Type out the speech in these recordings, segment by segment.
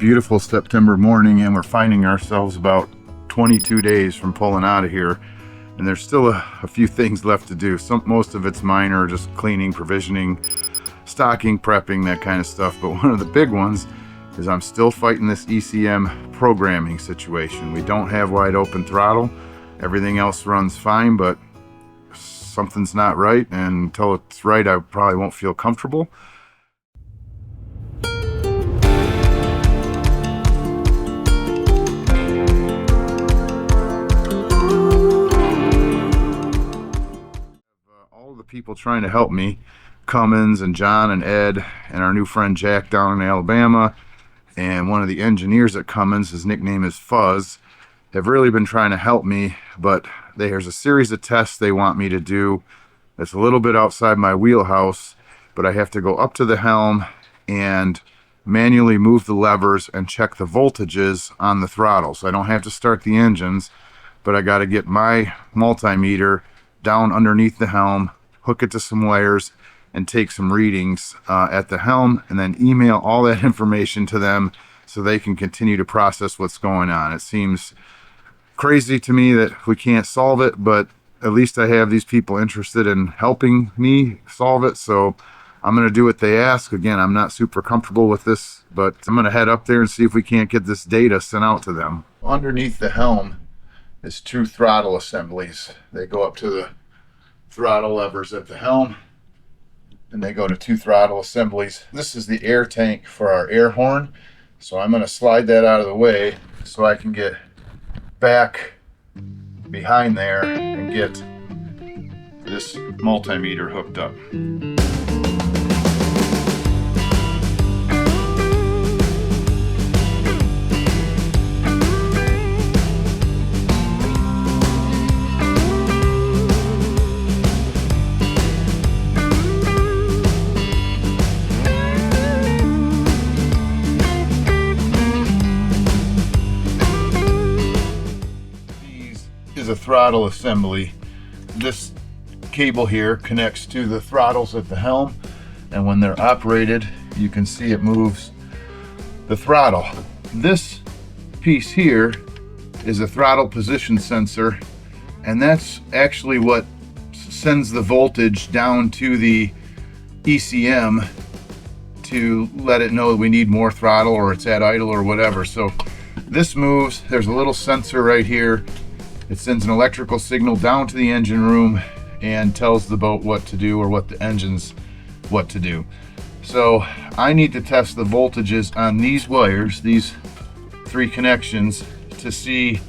beautiful September morning, and we're finding ourselves about 22 days from pulling out of here, and there's still a few things left to do. Most of it's minor, just cleaning, provisioning, stocking, prepping, that kind of stuff. But one of the big ones is I'm still fighting this ECM programming situation. We don't have wide open throttle. Everything else runs fine, but something's not right, and until it's right, I probably won't feel comfortable. All the people trying to help me, Cummins and John and Ed and our new friend Jack down in Alabama, and one of the engineers at Cummins, his nickname is Fuzz, have really been trying to help me, but there's a series of tests they want me to do that's a little bit outside my wheelhouse, but I have to go up to the helm and manually move the levers and check the voltages on the throttle. So I don't have to start the engines, but I got to get my multimeter down underneath the helm, hook it to some wires, and take some readings at the helm, and then email all that information to them so they can continue to process what's going on. It seems crazy to me that we can't solve it, but at least I have these people interested in helping me solve it, so I'm going to do what they ask. Again, I'm not super comfortable with this, but I'm going to head up there and see if we can't get this data sent out to them. Underneath the helm is two throttle assemblies. They go up to the throttle levers at the helm, and they go to two throttle assemblies. This is the air tank for our air horn, so I'm going to slide that out of the way so I can get back behind there and get this multimeter hooked up. A throttle assembly. This cable here connects to the throttles at the helm, and when they're operated, you can see it moves the throttle. This piece here is a throttle position sensor, and that's actually what sends the voltage down to the ECM to let it know that we need more throttle or it's at idle or whatever. So this moves. There's a little sensor right here. It sends an electrical signal down to the engine room and tells the boat what to do, or what the engine's what to do. So I need to test the voltages on these wires, these three connections, to see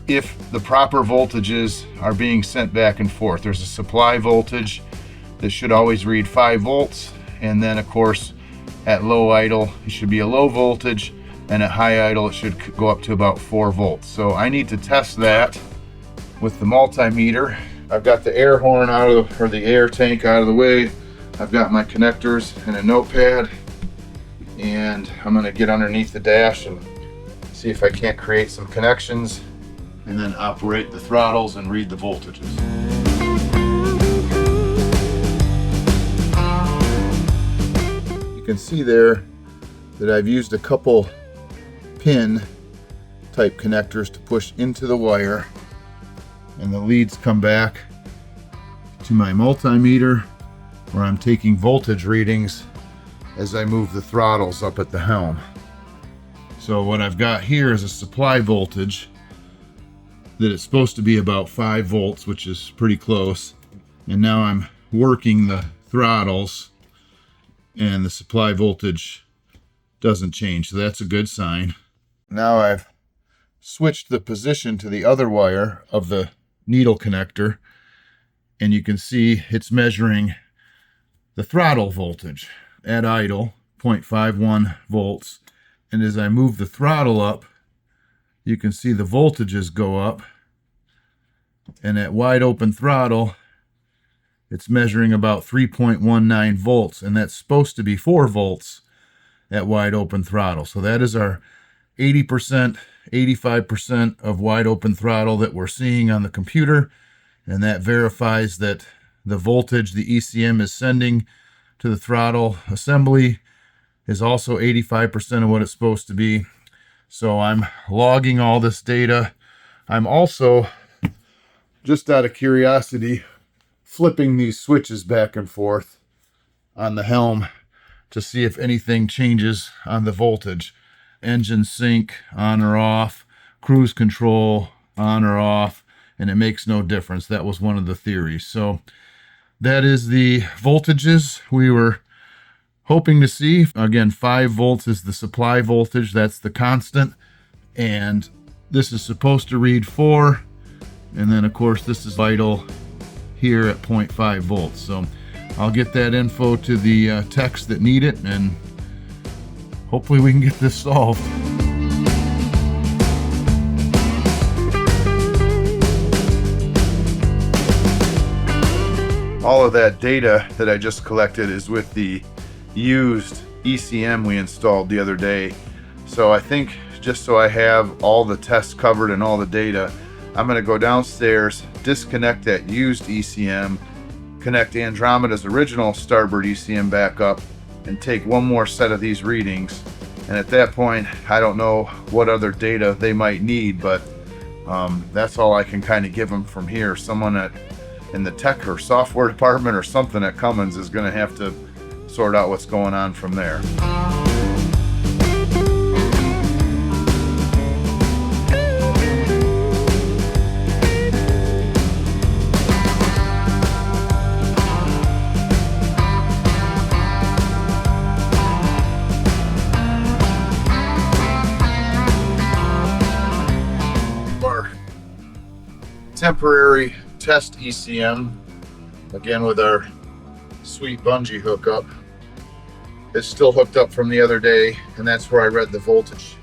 if the proper voltages are being sent back and forth. There's a supply voltage that should always read 5 volts, and then of course at low idle it should be a low voltage, and at high idle it should go up to about 4 volts. So I need to test that with the multimeter. I've got the air horn out of the air tank out of the way. I've got my connectors and a notepad, and I'm going to get underneath the dash and see if I can't create some connections, and then operate the throttles and read the voltages. You can see there that I've used a couple pin type connectors to push into the wire, and the leads come back to my multimeter, where I'm taking voltage readings as I move the throttles up at the helm. So what I've got here is a supply voltage that it's supposed to be about 5 volts, which is pretty close. And now I'm working the throttles, and the supply voltage doesn't change, so that's a good sign. Now I've switched the position to the other wire of the needle connector, and you can see it's measuring the throttle voltage at idle, 0.51 volts. And as I move the throttle up, you can see the voltages go up, and at wide open throttle it's measuring about 3.19 volts, and that's supposed to be 4 volts at wide open throttle. So that is our 80%, 85% of wide open throttle that we're seeing on the computer, and that verifies that the voltage the ECM is sending to the throttle assembly is also 85% of what it's supposed to be. So I'm logging all this data. I'm also, just out of curiosity, flipping these switches back and forth on the helm to see if anything changes on the voltage. Engine sync on or off, cruise control on or off, and it makes no difference. That was one of the theories. So that is the voltages we were hoping to see. Again, 5 volts is the supply voltage. That's the constant. And this is supposed to read 4. And then, of course, this is vital here at 0.5 volts. So I'll get that info to the techs that need it, and hopefully we can get this solved. All of that data that I just collected is with the used ECM we installed the other day. So I think, just so I have all the tests covered and all the data, I'm going to go downstairs, disconnect that used ECM, connect Andromeda's original starboard ECM back up, and take one more set of these readings. And at that point, I don't know what other data they might need, but that's all I can kind of give them from here. Someone in the tech or software department or something at Cummins is going to have to sort out what's going on from there. Our temporary test ECM, again with our sweet bungee hookup, is still hooked up from the other day, and that's where I read the voltage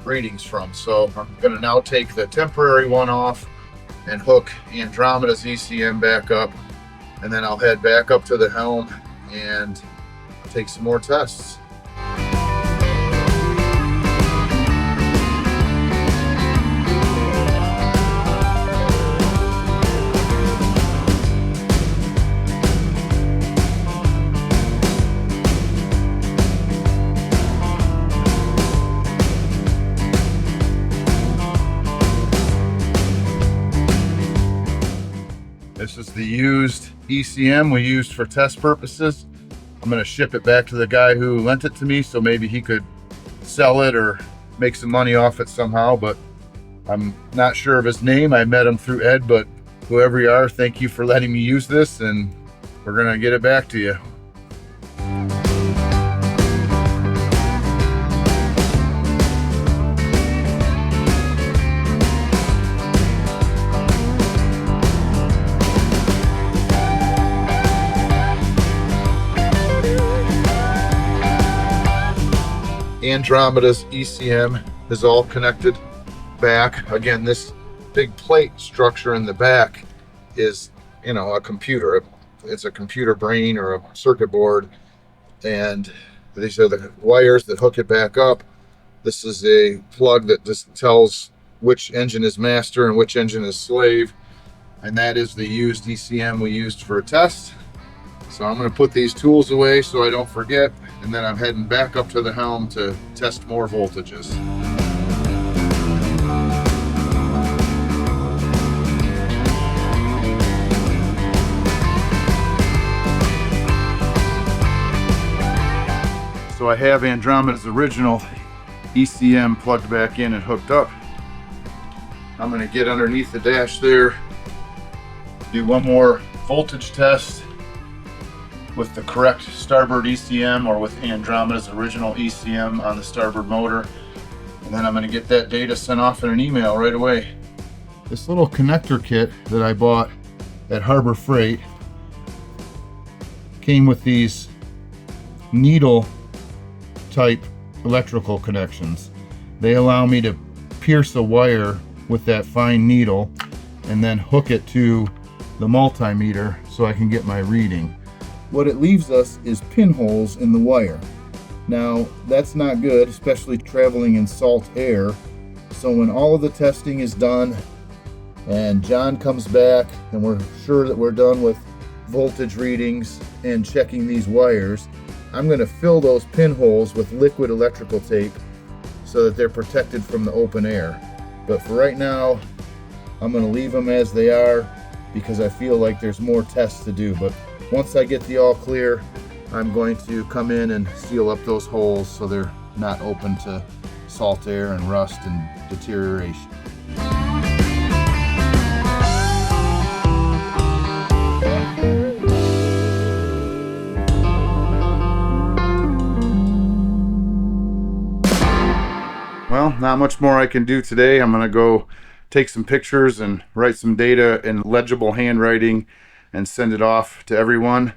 readings from. So I'm going to now take the temporary one off and hook Andromeda's ECM back up, and then I'll head back up to the helm and take some more tests. This is the used ECM we used for test purposes. I'm going to ship it back to the guy who lent it to me, so maybe he could sell it or make some money off it somehow, but I'm not sure of his name. I met him through Ed, but whoever you are, thank you for letting me use this, and we're going to get it back to you. Andromeda's ECM is all connected back. Again, this big plate structure in the back is, a computer. It's a computer brain or a circuit board, and these are the wires that hook it back up. This is a plug that just tells which engine is master and which engine is slave, and that is the used ECM we used for a test. So I'm going to put these tools away so I don't forget, and then I'm heading back up to the helm to test more voltages. So I have Andromeda's original ECM plugged back in and hooked up. I'm going to get underneath the dash there, do one more voltage test with the correct starboard ECM or with Andromeda's original ECM on the starboard motor, and then I'm going to get that data sent off in an email right away. This little connector kit that I bought at Harbor Freight came with these needle type electrical connections. They allow me to pierce a wire with that fine needle and then hook it to the multimeter so I can get my reading. What it leaves us is pinholes in the wire. Now, that's not good, especially traveling in salt air. So when all of the testing is done and John comes back and we're sure that we're done with voltage readings and checking these wires, I'm going to fill those pinholes with liquid electrical tape so that they're protected from the open air. But for right now, I'm going to leave them as they are because I feel like there's more tests to do. But once I get the all clear, I'm going to come in and seal up those holes so they're not open to salt air and rust and deterioration. Well, not much more I can do today. I'm gonna go take some pictures and write some data in legible handwriting and send it off to everyone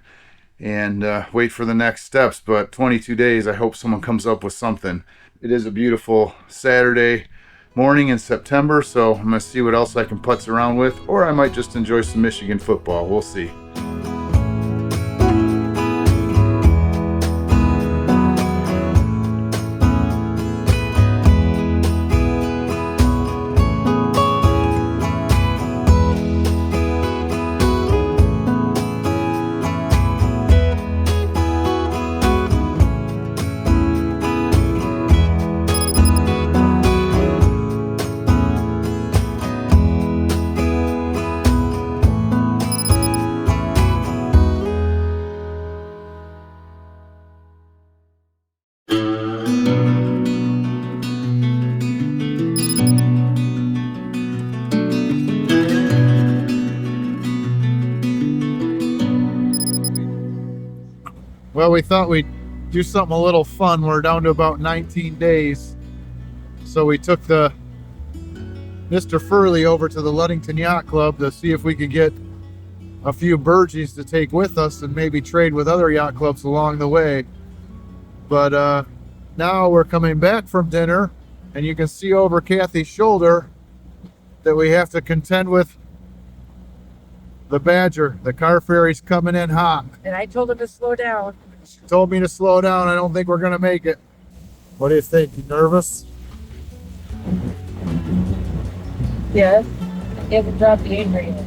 and wait for the next steps. But 22 days, I hope someone comes up with something. It is a beautiful Saturday morning in September, so I'm gonna see what else I can putz around with, or I might just enjoy some Michigan football. We'll see. Well, we thought we'd do something a little fun. We're down to about 19 days. So we took the Mr. Furley over to the Ludington Yacht Club to see if we could get a few burgies to take with us and maybe trade with other yacht clubs along the way. But now we're coming back from dinner, and you can see over Kathy's shoulder that we have to contend with the Badger. The car ferry's coming in hot. And I told him to slow down. She told me to slow down. I don't think we're gonna make it. What do you think? You nervous? Yes. He hasn't dropped the anchor yet.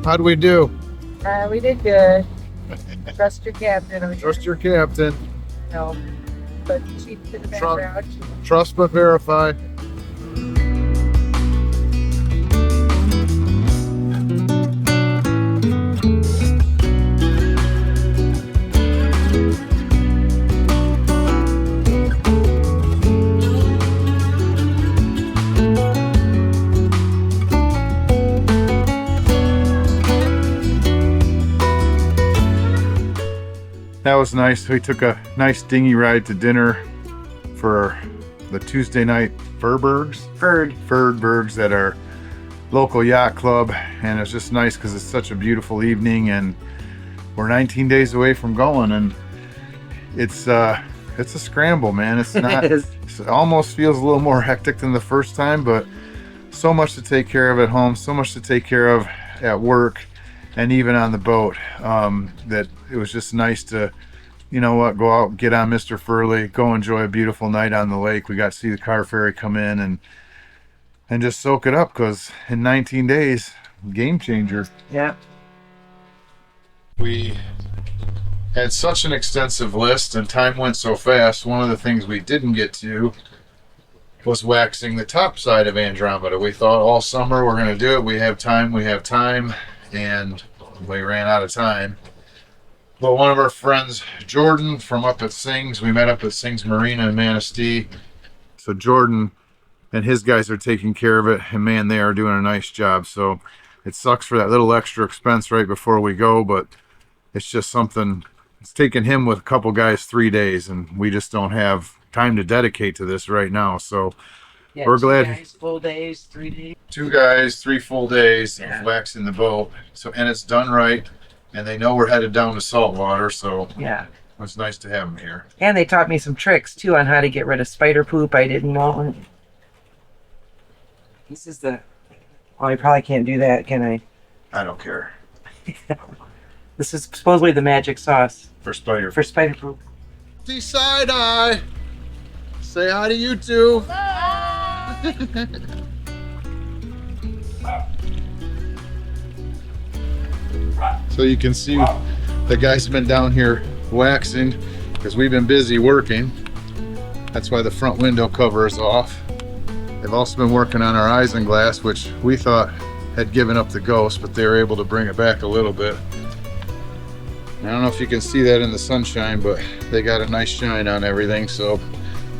How'd we do? We did good. Trust your captain. Trust your captain. No, but sheep in the background. Trust but verify. That was nice. We took a nice dinghy ride to dinner for the Tuesday night Ferdbergs at our local yacht club, and it's just nice because it's such a beautiful evening, and we're 19 days away from going, and it's a scramble, man. It's not. It almost feels a little more hectic than the first time, but so much to take care of at home, so much to take care of at work, and even on the boat, that it was just nice to, you know what, go out, get on Mr. Furley, go enjoy a beautiful night on the lake. We got to see the car ferry come in and just soak it up, because in 19 days, game changer. Yeah. We had such an extensive list and time went so fast. One of the things we didn't get to was waxing the top side of Andromeda. We thought all summer we're going to do it. We have time, and we ran out of time. But one of our friends, Jordan, from up at Sings, we met up at Sings Marina in Manistee. So Jordan and his guys are taking care of it, and man, they are doing a nice job. So it sucks for that little extra expense right before we go, but it's just something. It's taken him with a couple guys 3 days, and we just don't have time to dedicate to this right now. So Yeah, we're glad. 2 guys, full days, 3 days. 2 guys, 3 full days Yeah. of waxing the boat. So, and it's done right, and they know we're headed down to saltwater. So Yeah. It's nice to have them here. And they taught me some tricks too on how to get rid of spider poop I didn't know. This is the... Oh, I probably can't do that, can I? I don't care. This is supposedly the magic sauce. For spider. For spider poop. See side-eye. Say hi to you two. So you can see the guys have been down here waxing because we've been busy working. That's why the front window cover is off. They've also been working on our isinglass, which we thought had given up the ghost, but they were able to bring it back a little bit. I don't know if you can see that in the sunshine, but they got a nice shine on everything. So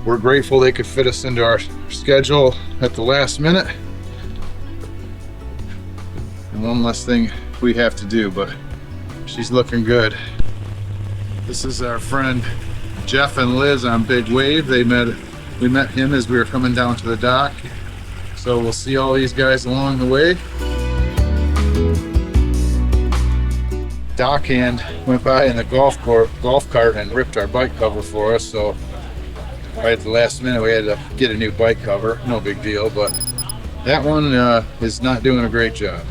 we're grateful they could fit us into our schedule at the last minute. And one less thing we have to do, but she's looking good. This is our friend Jeff and Liz on Big Wave. We met him as we were coming down to the dock. So we'll see all these guys along the way. Dockhand went by in the golf cart and ripped our bike cover for us. So right at the last minute we had to get a new bike cover. No big deal, but that one is not doing a great job.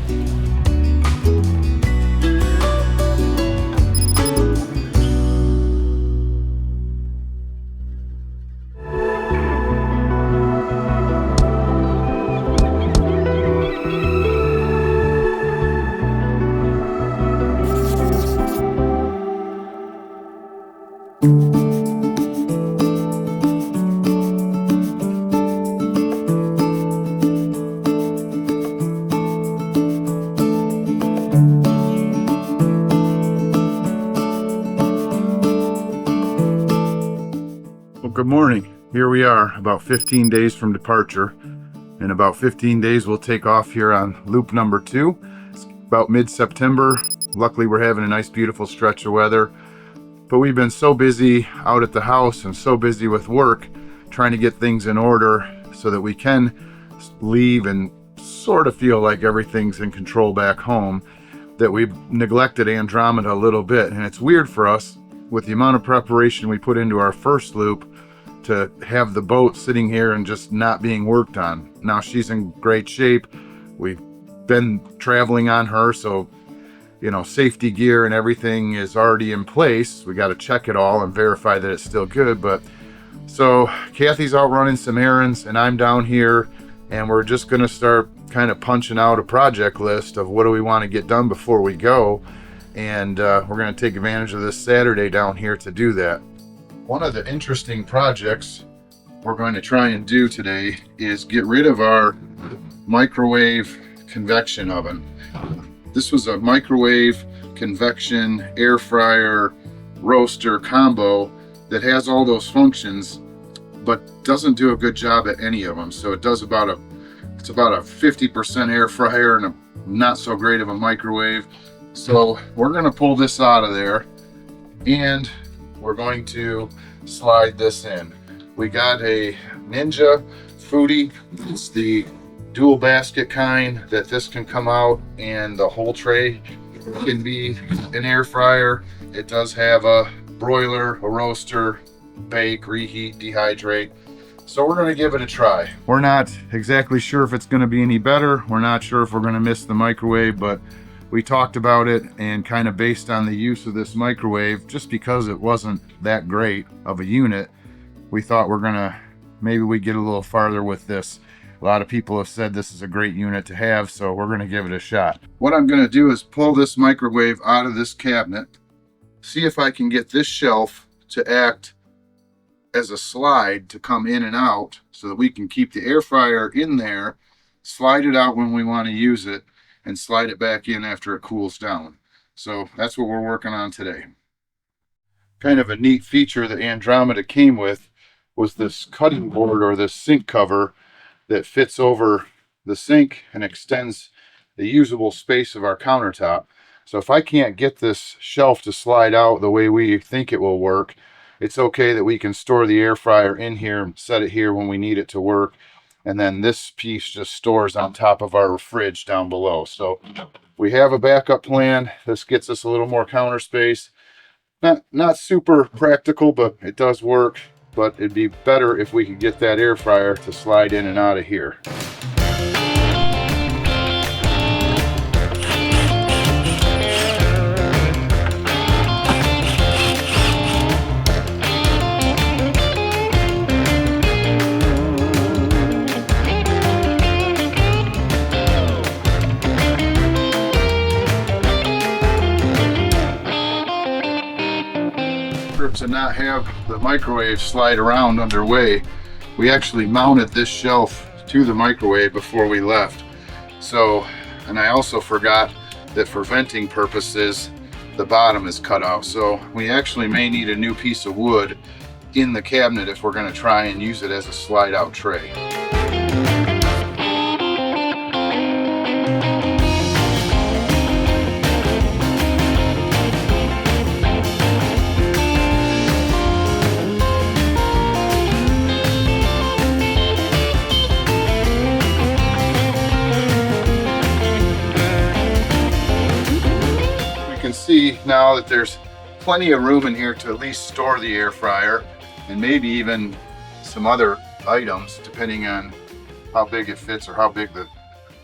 Good morning. Here we are about 15 days from departure. In about 15 days we'll take off here on loop number 2. It's about mid-September. Luckily we're having a nice beautiful stretch of weather, but we've been so busy out at the house and so busy with work trying to get things in order so that we can leave and sort of feel like everything's in control back home that we've neglected Andromeda a little bit. And it's weird for us with the amount of preparation we put into our first loop to have the boat sitting here and just not being worked on. Now she's in great shape. We've been traveling on her, so you know, safety gear and everything is already in place. We got to check it all and verify that it's still good. But so Kathy's out running some errands and I'm down here, and we're just going to start kind of punching out a project list of what do we want to get done before we go. And we're going to take advantage of this Saturday down here to do that. One of the interesting projects we're going to try and do today is get rid of our microwave convection oven. This was a microwave convection air fryer roaster combo that has all those functions but doesn't do a good job at any of them. So it does about a 50% air fryer and a not so great of a microwave. So we're going to pull this out of there and we're going to slide this in. We got a Ninja Foodie. It's the dual basket kind that this can come out and the whole tray can be an air fryer. It does have a broiler, a roaster, bake, reheat, dehydrate. So we're going to give it a try. We're not exactly sure if it's going to be any better. We're not sure if we're going to miss the microwave, but we talked about it, and kind of based on the use of this microwave, just because it wasn't that great of a unit, we thought maybe we get a little farther with this. A lot of people have said this is a great unit to have, so we're going to give it a shot. What I'm going to do is pull this microwave out of this cabinet, see if I can get this shelf to act as a slide to come in and out so that we can keep the air fryer in there, slide it out when we want to use it, and slide it back in after it cools down. So that's what we're working on today. Kind of a neat feature that Andromeda came with was this cutting board, or this sink cover, that fits over the sink and extends the usable space of our countertop. So if I can't get this shelf to slide out the way we think it will work, it's okay that we can store the air fryer in here and set it here when we need it to work. And then this piece just stores on top of our fridge down below. So we have a backup plan. This gets us a little more counter space. Not super practical, but it does work. But it'd be better if we could get that air fryer to slide in and out of here. To not have the microwave slide around underway, we actually mounted this shelf to the microwave before we left. So, and I also forgot that for venting purposes, the bottom is cut out. So we actually may need a new piece of wood in the cabinet if we're going to try and use it as a slide out tray. See now that there's plenty of room in here to at least store the air fryer and maybe even some other items depending on how big it fits or how big the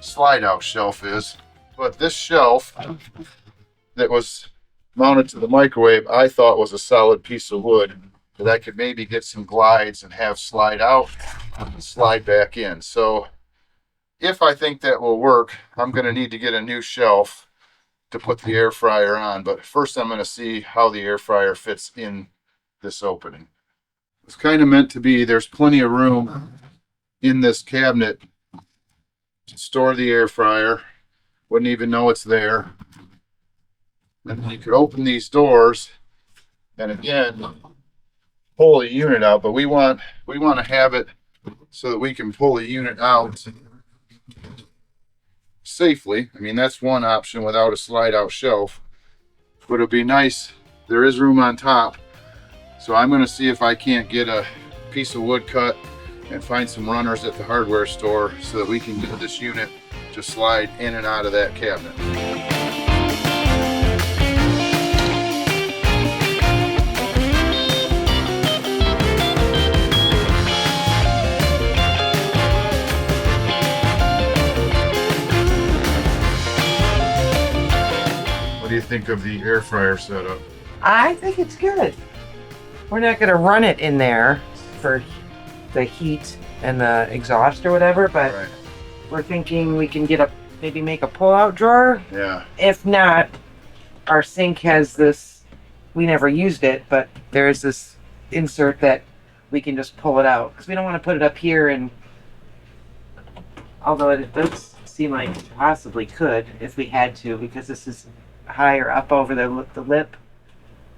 slide out shelf is. But this shelf that was mounted to the microwave, I thought was a solid piece of wood that I could maybe get some glides and have slide out and slide back in. So if I think that will work, I'm going to need to get a new shelf to put the air fryer on, but first I'm going to see how the air fryer fits in this opening. It's kind of meant to be, there's plenty of room in this cabinet to store the air fryer. Wouldn't even know it's there. And you could open these doors and again pull the unit out, but we want to have it so that we can pull the unit out safely. I mean, that's one option without a slide out shelf, but it'd be nice. There is room on top, so I'm going to see if I can't get a piece of wood cut and find some runners at the hardware store so that we can get this unit to slide in and out of that cabinet. What do you think of the air fryer setup? I think it's good. We're not going to run it in there for the heat and the exhaust or whatever, but Right. we're thinking we can get maybe make a pull-out drawer. Yeah. If not, our sink has this, we never used it, but there's this insert that we can just pull it out. Because we don't want to put it up here, and although it does seem like possibly could if we had to, because this is higher up over the lip,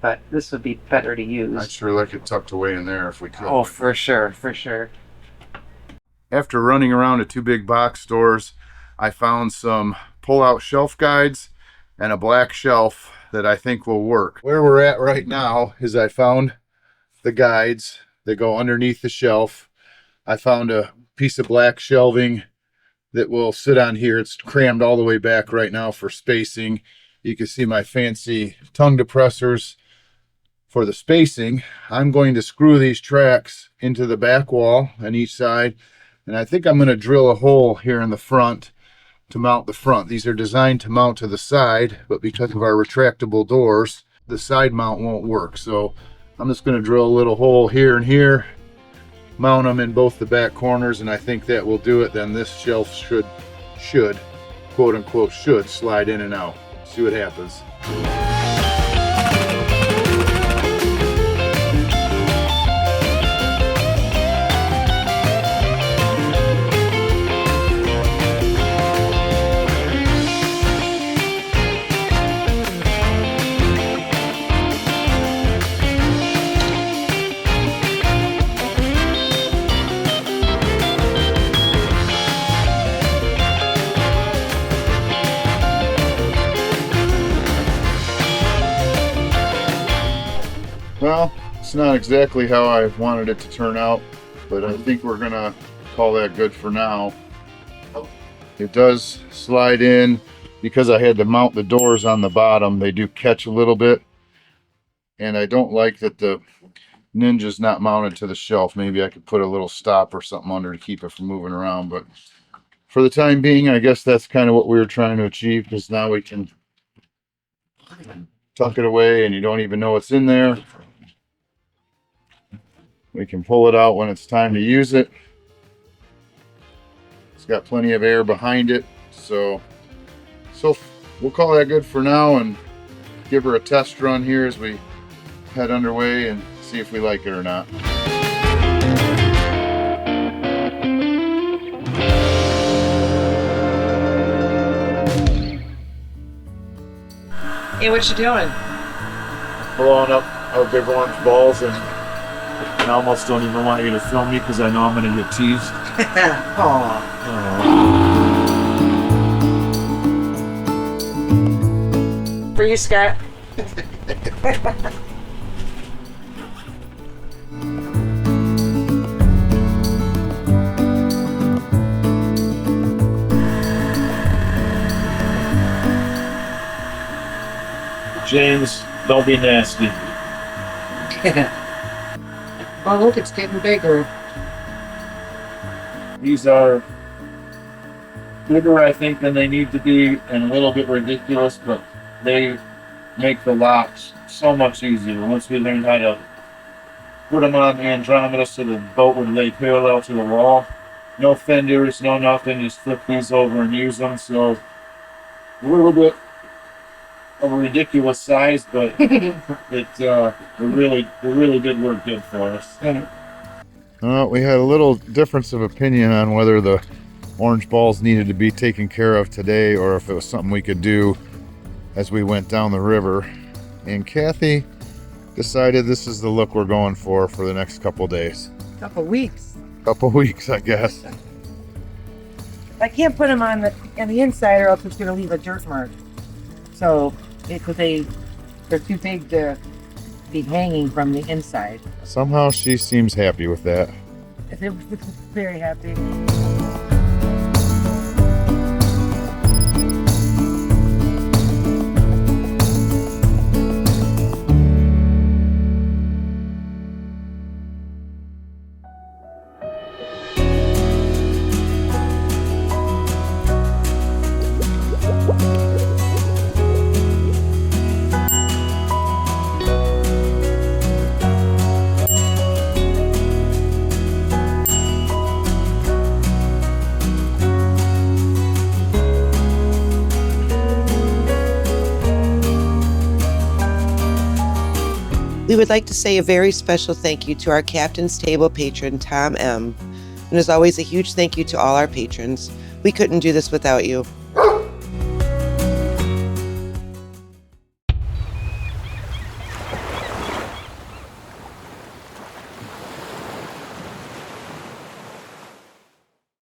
but this would be better to use. I'd sure like it tucked away in there if we could. Oh, for sure, for sure. After running around to 2 big box stores, I found some pull-out shelf guides and a black shelf that I think will work. Where we're at right now is I found the guides that go underneath the shelf. I found a piece of black shelving that will sit on here. It's crammed all the way back right now for spacing. You can see my fancy tongue depressors for the spacing. I'm going to screw these tracks into the back wall on each side, and I think I'm going to drill a hole here in the front to mount the front. These are designed to mount to the side, but because of our retractable doors, the side mount won't work. So I'm just going to drill a little hole here and here, mount them in both the back corners, and I think that will do it. Then this shelf should quote unquote should slide in and out. See what happens. Well, it's not exactly how I wanted it to turn out, but I think we're gonna call that good for now. It does slide in because I had to mount the doors on the bottom. They do catch a little bit, And I don't like that the Ninja's not mounted to the shelf. Maybe I could put a little stop or something under to keep it from moving around. But for the time being, I guess that's kind of what we were trying to achieve, because now we can tuck it away and you don't even know what's in there. We can pull it out when it's time to use it. It's got plenty of air behind it. So we'll call that good for now and give her a test run here as we head underway and see if we like it or not. Hey, what you doing? Blowing up our big orange balls, and I almost don't even want you to film me because I know I'm going to get teased. Aw. For you, Scott. James, don't be nasty. Oh, look, it's getting bigger. These are bigger, I think, than they need to be, and a little bit ridiculous, but they make the locks so much easier once we learn how to put them on the Andromeda so the boat would lay parallel to the wall. No fenders, no nothing, just flip these over and use them. So a little bit of a ridiculous size, but it really did work good for us. We had a little difference of opinion on whether the orange balls needed to be taken care of today or if it was something we could do as we went down the river. And Kathy decided this is the look we're going for the next couple days. Couple weeks. Couple weeks, I guess. I can't put them on the inside, or else it's gonna leave a dirt mark. So, because they're too big to be hanging from the inside. Somehow she seems happy with that. Very happy. We would like to say a very special thank you to our Captain's Table patron, Tom M. And as always, a huge thank you to all our patrons. We couldn't do this without you.